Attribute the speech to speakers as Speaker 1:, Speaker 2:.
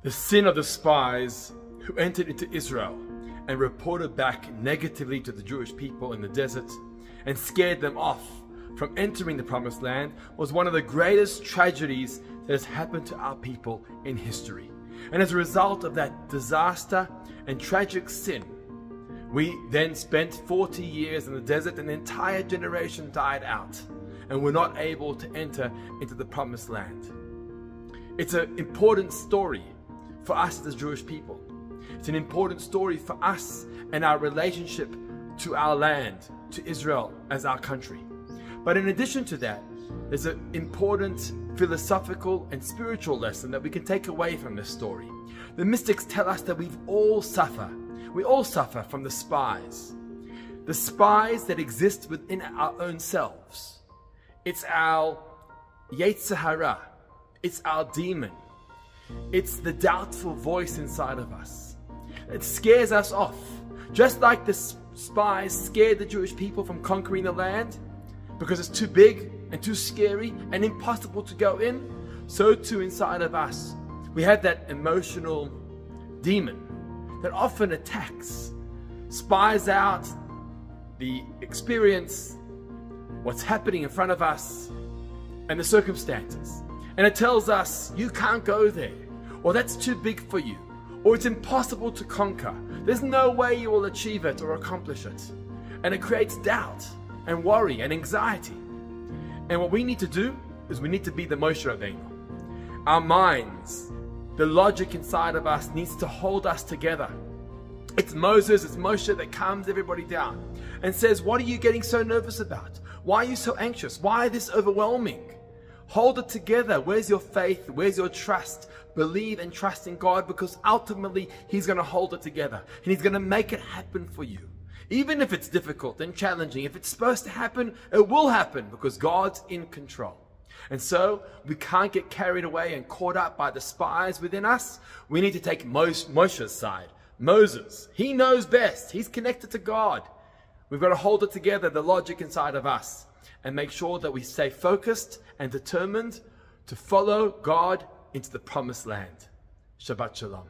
Speaker 1: The sin of the spies who entered into Israel and reported back negatively to the Jewish people in the desert and scared them off from entering the promised land was one of the greatest tragedies that has happened to our people in history. And as a result of that disaster and tragic sin, we then spent 40 years in the desert, and an entire generation died out and were not able to enter into the promised land. It's an important story for us as the Jewish people. It's an important story for us and our relationship to our land, to Israel as our country. But in addition to that, there's an important philosophical and spiritual lesson that we can take away from this story. The mystics tell us that we all suffer from the spies. The spies that exist within our own selves. It's our Yetzer Hara. It's our demon. It's the doubtful voice inside of us. It scares us off. Just like the spies scared the Jewish people from conquering the land because it's too big and too scary and impossible to go in, so too inside of us we have that emotional demon that often attacks, spies out the experience, what's happening in front of us, and the circumstances. And it tells us, you can't go there, or that's too big for you, or it's impossible to conquer. There's no way you will achieve it or accomplish it. And it creates doubt and worry and anxiety. And what we need to do is we need to be the Moshe Rabbeinu. Our minds, the logic inside of us needs to hold us together. It's Moses, it's Moshe that calms everybody down and says, what are you getting so nervous about? Why are you so anxious? Why this overwhelming? Hold it together. Where's your faith? Where's your trust? Believe and trust in God, because ultimately He's going to hold it together and He's going to make it happen for you. Even if it's difficult and challenging, if it's supposed to happen, it will happen because God's in control. And so we can't get carried away and caught up by the spies within us. We need to take Moshe's side. Moses, he knows best. He's connected to God. We've got to hold it together, the logic inside of us, and make sure that we stay focused and determined to follow God into the promised land. Shabbat Shalom.